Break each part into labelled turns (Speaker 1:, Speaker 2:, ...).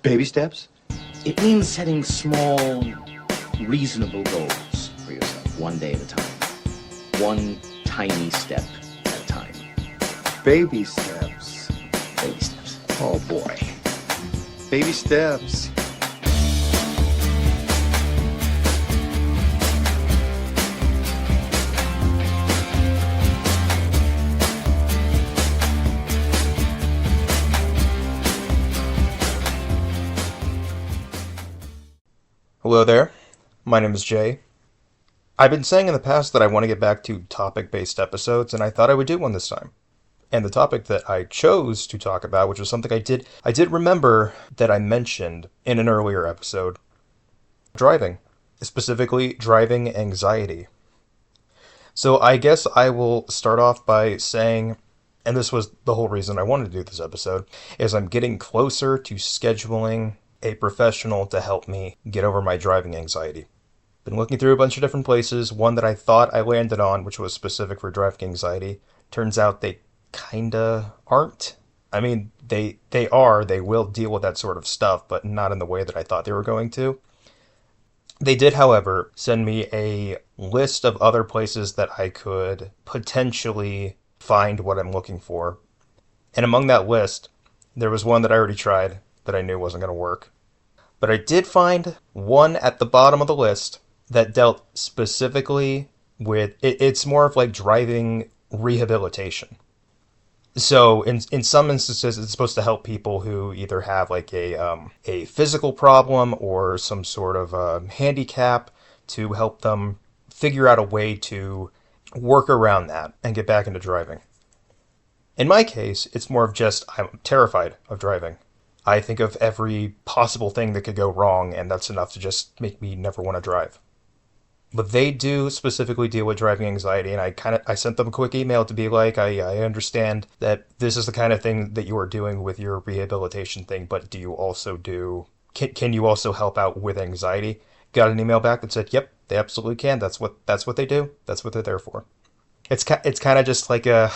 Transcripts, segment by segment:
Speaker 1: Baby steps?
Speaker 2: It means setting small, reasonable goals for yourself, one day at a time. One tiny step at a time.
Speaker 1: Baby steps.
Speaker 2: Baby steps.
Speaker 1: Oh boy. Baby steps.
Speaker 3: Hello there, my name is Jay. I've been saying in the past that I want to get back to topic-based episodes, and I thought I would do one this time. And the topic that I chose to talk about, which was something I did remember that I mentioned in an earlier episode, driving, specifically driving anxiety. So I guess I will start off by saying, and this was the whole reason I wanted to do this episode, is I'm getting closer to scheduling a professional to help me get over my driving anxiety. Been looking through a bunch of different places. One that I thought I landed on, which was specific for driving anxiety, turns out they kinda aren't. I mean, they will deal with that sort of stuff, but not in the way that I thought they were going to. They did, however, send me a list of other places that I could potentially find what I'm looking for. And among that list, there was one that I already tried that I knew wasn't going to work. But I did find one at the bottom of the list that dealt specifically with, it's more of like driving rehabilitation. So in some instances, it's supposed to help people who either have like a physical problem or some sort of handicap, to help them figure out a way to work around that and get back into driving. In my case, it's more of just, I'm terrified of driving. I think of every possible thing that could go wrong, and that's enough to just make me never want to drive. But they do specifically deal with driving anxiety, and I sent them a quick email to be like, I understand that this is the kind of thing that you are doing with your rehabilitation thing, but do you also can you also help out with anxiety? Got an email back that said, yep, they absolutely can. That's what they do. That's what they're there for. It's kind of just like a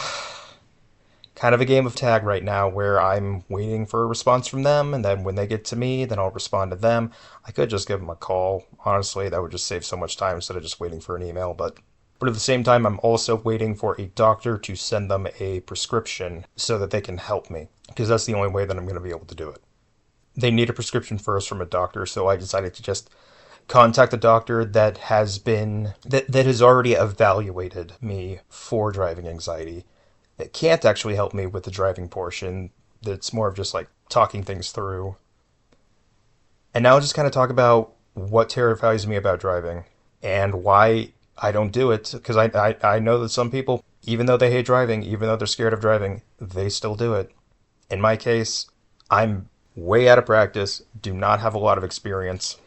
Speaker 3: game of tag right now, where I'm waiting for a response from them, and then when they get to me, then I'll respond to them. I could just give them a call. Honestly, that would just save so much time instead of just waiting for an email. But at the same time, I'm also waiting for a doctor to send them a prescription so that they can help me, because that's the only way that I'm going to be able to do it. They need a prescription first from a doctor, so I decided to just contact a doctor that has already evaluated me for driving anxiety. It can't actually help me with the driving portion. It's more of just like talking things through. And now I'll just kind of talk about what terrifies me about driving and why I don't do it. Because I know that some people, even though they hate driving, even though they're scared of driving, they still do it. In my case, I'm way out of practice, do not have a lot of experience.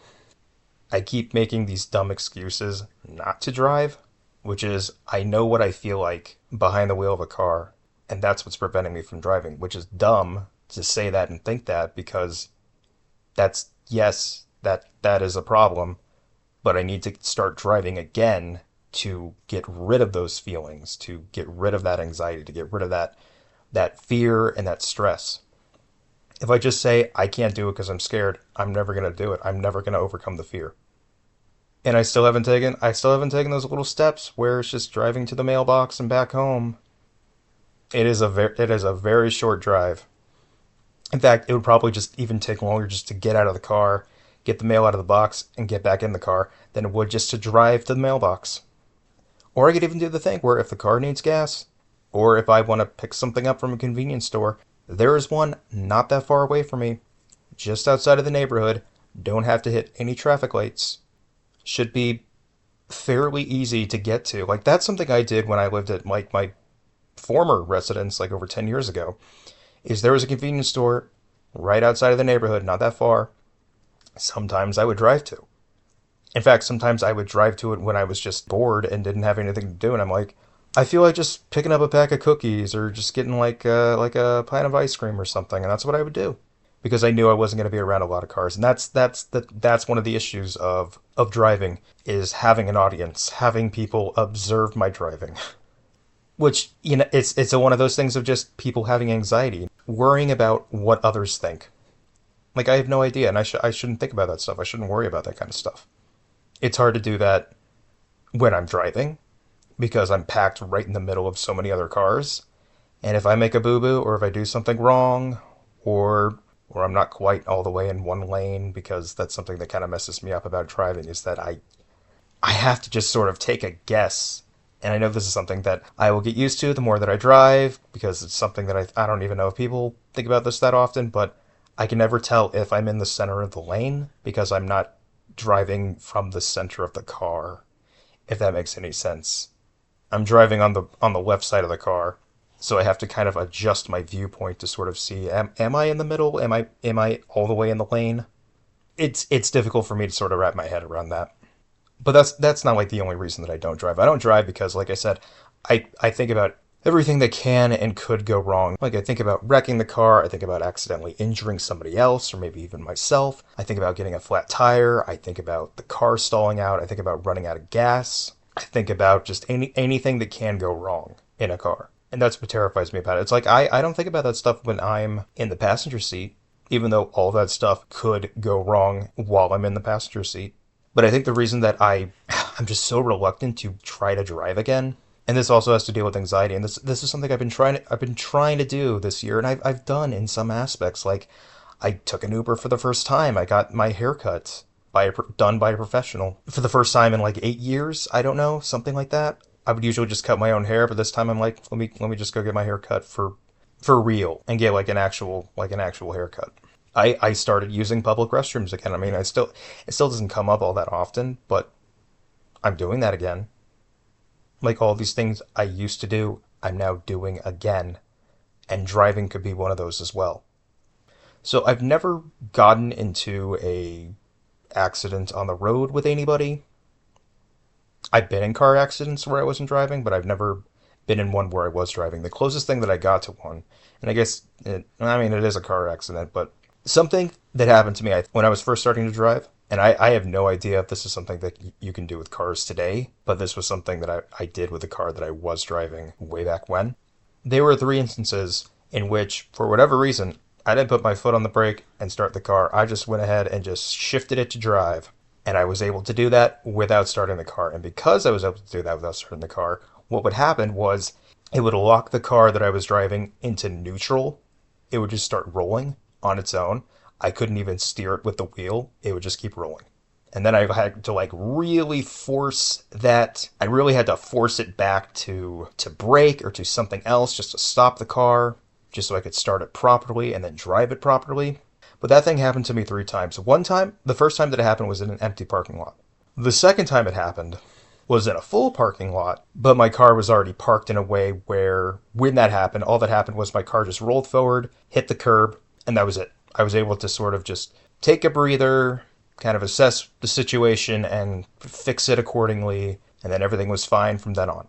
Speaker 3: I keep making these dumb excuses not to drive, which is, I know what I feel like behind the wheel of a car, and that's what's preventing me from driving, which is dumb to say that and think that, because that is a problem, but I need to start driving again to get rid of those feelings, to get rid of that anxiety, to get rid of that fear and that stress. If I just say, I can't do it because I'm scared, I'm never going to do it. I'm never going to overcome the fear. And I still haven't taken those little steps where it's just driving to the mailbox and back home. It is a very short drive. In fact, it would probably just even take longer just to get out of the car, get the mail out of the box, and get back in the car than it would just to drive to the mailbox. Or I could even do the thing where if the car needs gas, or if I want to pick something up from a convenience store, there is one not that far away from me, just outside of the neighborhood, don't have to hit any traffic lights. Should be fairly easy to get to. Like, that's something I did when I lived at like my former residence, like over 10 years ago, is there was a convenience store right outside of the neighborhood, not that far. Sometimes I would drive to. In fact, sometimes I would drive to it when I was just bored and didn't have anything to do, and I'm like, I feel like just picking up a pack of cookies or just getting like a pint of ice cream or something, and that's what I would do, because I knew I wasn't going to be around a lot of cars. And that's one of the issues of driving, is having an audience, having people observe my driving. Which, it's one of those things of just people having anxiety, worrying about what others think. Like, I have no idea, and I shouldn't think about that stuff. I shouldn't worry about that kind of stuff. It's hard to do that when I'm driving because I'm packed right in the middle of so many other cars. And if I make a boo-boo or if I do something wrong or I'm not quite all the way in one lane, because that's something that kind of messes me up about driving, is that I have to just sort of take a guess. And I know this is something that I will get used to the more that I drive, because it's something that I don't even know if people think about this that often, but I can never tell if I'm in the center of the lane because I'm not driving from the center of the car, if that makes any sense. I'm driving on the left side of the car, so I have to kind of adjust my viewpoint to sort of see, am I in the middle? Am I all the way in the lane? It's difficult for me to sort of wrap my head around that. But that's not like the only reason that I don't drive. I don't drive because, like I said, I think about everything that can and could go wrong. Like, I think about wrecking the car, I think about accidentally injuring somebody else or maybe even myself. I think about getting a flat tire, I think about the car stalling out, I think about running out of gas. I think about just anything that can go wrong in a car. And that's what terrifies me about it. It's like I don't think about that stuff when I'm in the passenger seat, even though all that stuff could go wrong while I'm in the passenger seat. But I think the reason that I'm just so reluctant to try to drive again, and this also has to deal with anxiety, and this is something I've been trying to do this year, and I've done in some aspects. Like, I took an Uber for the first time. I got my haircut done by a professional for the first time in like 8 years. I don't know, something like that. I would usually just cut my own hair, but this time I'm like, let me just go get my hair cut for real and get like an actual haircut. I started using public restrooms again. I mean, it still doesn't come up all that often, but I'm doing that again. Like, all these things I used to do, I'm now doing again, and driving could be one of those as well. So I've never gotten into a accident on the road with anybody. I've been in car accidents where I wasn't driving, but I've never been in one where I was driving. The closest thing that I got to one, and I mean, it is a car accident, but something that happened to me when I was first starting to drive, and I have no idea if this is something that you can do with cars today, but this was something that I did with a car that I was driving way back when. There were three instances in which, for whatever reason, I didn't put my foot on the brake and start the car. I just went ahead and just shifted it to drive. And I was able to do that without starting the car. And because I was able to do that without starting the car, what would happen was it would lock the car that I was driving into neutral. It would just start rolling on its own. I couldn't even steer it with the wheel. It would just keep rolling. And then I had to like really force that. I really had to force it back to brake or to something else just to stop the car, just so I could start it properly and then drive it properly. But that thing happened to me 3 times. One time, the first time that it happened was in an empty parking lot. The second time it happened was in a full parking lot, but my car was already parked in a way where, when that happened, all that happened was my car just rolled forward, hit the curb, and that was it. I was able to sort of just take a breather, kind of assess the situation, and fix it accordingly, and then everything was fine from then on.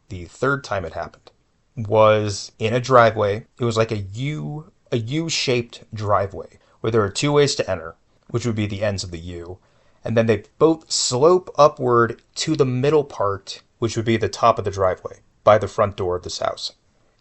Speaker 3: The third time it happened was in a driveway. It was like a U-shaped driveway where there are two ways to enter, which would be the ends of the U, and then they both slope upward to the middle part, which would be the top of the driveway, by the front door of this house.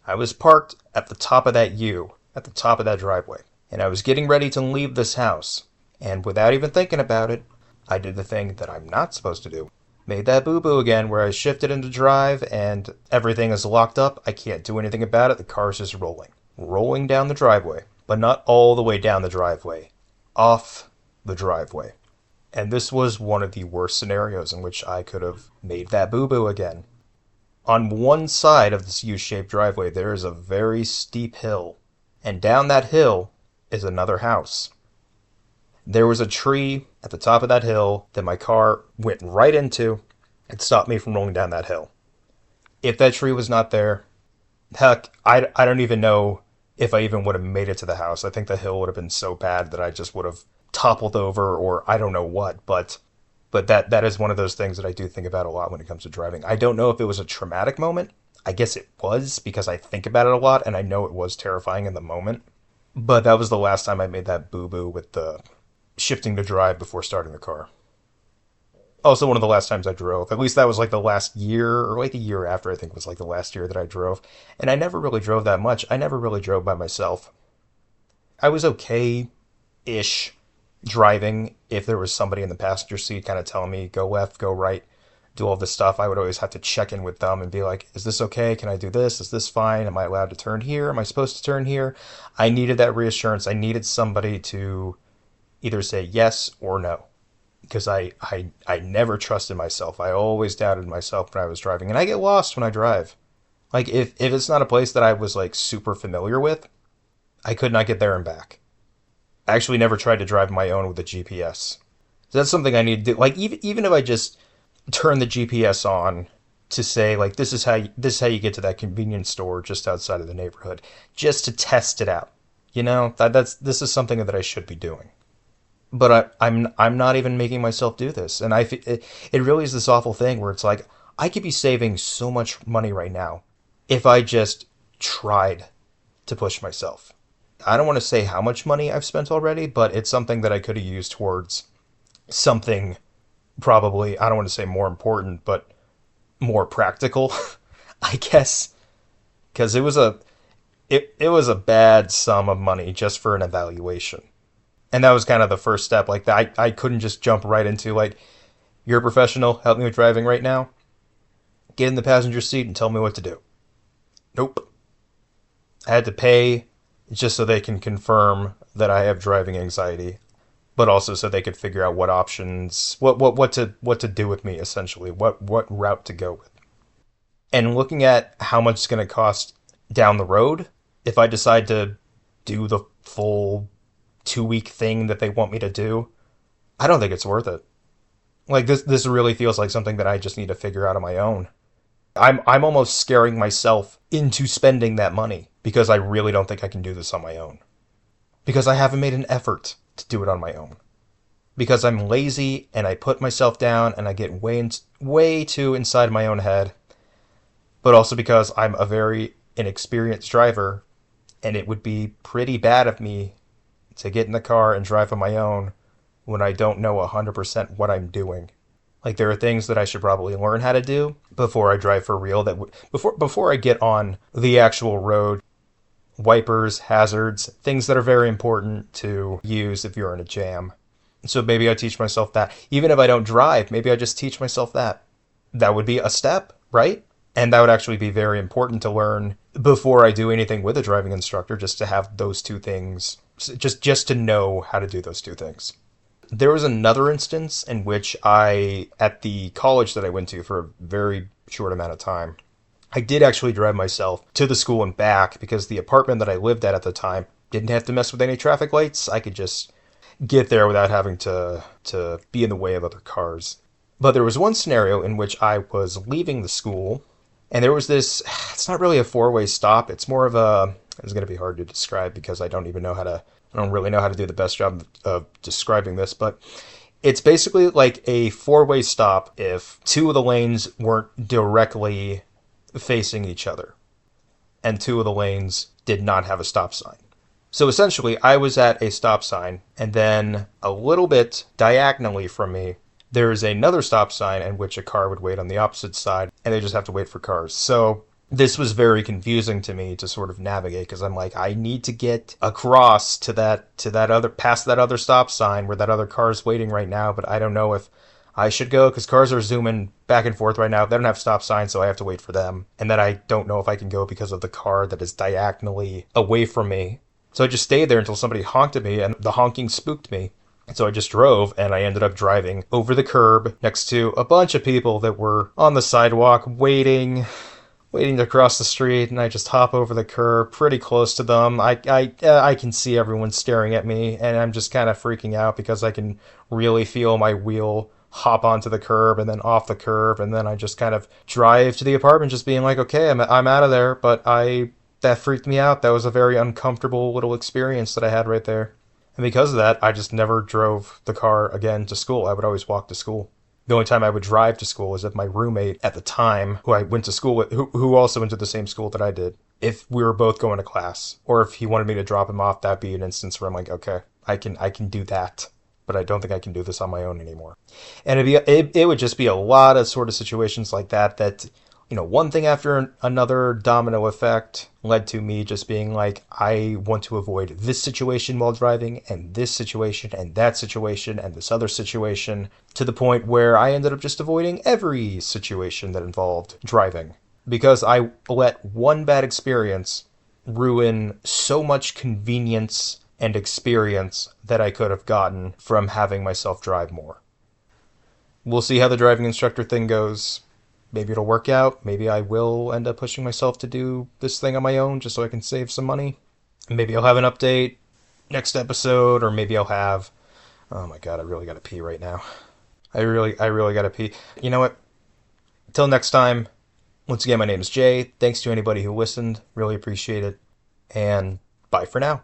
Speaker 3: I was parked at the top of that U, at the top of that driveway, and I was getting ready to leave this house, and without even thinking about it, I did the thing that I'm not supposed to do. Made that boo-boo again where I shifted into drive and everything is locked up. I can't do anything about it. The car's just rolling down the driveway, but not all the way down the driveway, off the driveway. And this was one of the worst scenarios in which I could have made that boo-boo again. On one side of this U-shaped driveway, there is a very steep hill, and down that hill is another house. There was a tree at the top of that hill that my car went right into and stopped me from rolling down that hill. If that tree was not there, heck, I don't even know if I even would have made it to the house. I think the hill would have been so bad that I just would have toppled over, or I don't know what, but that is one of those things that I do think about a lot when it comes to driving. I don't know if it was a traumatic moment. I guess it was, because I think about it a lot, and I know it was terrifying in the moment. But that was the last time I made that boo-boo with the shifting to drive before starting the car. Also, one of the last times I drove. At least that was like the last year, or like a year after, I think was like the last year that I drove. And I never really drove that much. I never really drove by myself. I was okay ish driving, if there was somebody in the passenger seat kind of telling me, go left, go right, do all this stuff, I would always have to check in with them and be like, is this okay? Can I do this? Is this fine? Am I allowed to turn here? Am I supposed to turn here? I needed that reassurance. I needed somebody to either say yes or no. Because I never trusted myself. I always doubted myself when I was driving. And I get lost when I drive. Like, if it's not a place that I was, like, super familiar with, I could not get there and back. I actually never tried to drive my own with a GPS. So that's something I need to do. Like, even if I just turn the GPS on to say, like, this is how you get to that convenience store just outside of the neighborhood, just to test it out. You know, this is something that I should be doing. But I'm not even making myself do this, and it really is this awful thing where it's like I could be saving so much money right now if I just tried to push myself. I don't want to say how much money I've spent already, but it's something that I could have used towards something probably, I don't want to say more important, but more practical, I guess, because it was a bad sum of money just for an evaluation. And that was kind of the first step. Like, I couldn't just jump right into, like, you're a professional, help me with driving right now. Get in the passenger seat and tell me what to do. Nope. I had to pay just so they can confirm that I have driving anxiety, but also so they could figure out what options, what to do with me, essentially, what route to go with. And looking at how much it's going to cost down the road, if I decide to do the full 2-week thing that they want me to do, I don't think it's worth it. Like, this really feels like something that I just need to figure out on my own. I'm almost scaring myself into spending that money because I really don't think I can do this on my own. Because I haven't made an effort to do it on my own. Because I'm lazy and I put myself down and I get way too inside my own head. But also because I'm a very inexperienced driver, and it would be pretty bad of me to get in the car and drive on my own when I don't know 100% what I'm doing. Like, there are things that I should probably learn how to do before I drive for real, before I get on the actual road. Wipers, hazards, things that are very important to use if you're in a jam. So maybe I teach myself that. Even if I don't drive, maybe I just teach myself that. That would be a step, right? And that would actually be very important to learn before I do anything with a driving instructor, just to have those two things, just to know how to do those two things. There was another instance in which at the college that I went to for a very short amount of time, I did actually drive myself to the school and back because the apartment that I lived at the time didn't have to mess with any traffic lights. I could just get there without having to be in the way of other cars. But there was one scenario in which I was leaving the school, and there was this, it's not really a four-way stop, it's more of it's going to be hard to describe because I don't really know how to do the best job of describing this, but it's basically like a four-way stop if two of the lanes weren't directly facing each other, and two of the lanes did not have a stop sign. So essentially, I was at a stop sign, and then a little bit diagonally from me, there is another stop sign in which a car would wait on the opposite side, and they just have to wait for cars. So this was very confusing to me to sort of navigate, because I'm like, I need to get across to that other, past that other stop sign where that other car is waiting right now, but I don't know if I should go, because cars are zooming back and forth right now. They don't have stop signs, so I have to wait for them. And then I don't know if I can go because of the car that is diagonally away from me. So I just stayed there until somebody honked at me, and the honking spooked me. So I just drove, and I ended up driving over the curb next to a bunch of people that were on the sidewalk waiting to cross the street, and I just hop over the curb pretty close to them. I can see everyone staring at me, and I'm just kind of freaking out because I can really feel my wheel hop onto the curb and then off the curb, and then I just kind of drive to the apartment just being like, okay, I'm out of there, but that freaked me out. That was a very uncomfortable little experience that I had right there. And because of that, I just never drove the car again to school. I would always walk to school. The only time I would drive to school was if my roommate at the time, who I went to school with, who also went to the same school that I did, if we were both going to class, or if he wanted me to drop him off, that'd be an instance where I'm like, okay, I can do that, but I don't think I can do this on my own anymore. And it would just be a lot of sort of situations like that one thing after another domino effect led to me just being like, I want to avoid this situation while driving, and this situation, and that situation, and this other situation, to the point where I ended up just avoiding every situation that involved driving. Because I let one bad experience ruin so much convenience and experience that I could have gotten from having myself drive more. We'll see how the driving instructor thing goes. Maybe it'll work out. Maybe I will end up pushing myself to do this thing on my own just so I can save some money. Maybe I'll have an update next episode, or maybe I'll have... Oh my god, I really gotta pee right now. I really gotta pee. You know what? Till next time, once again, my name is Jay. Thanks to anybody who listened. Really appreciate it. And bye for now.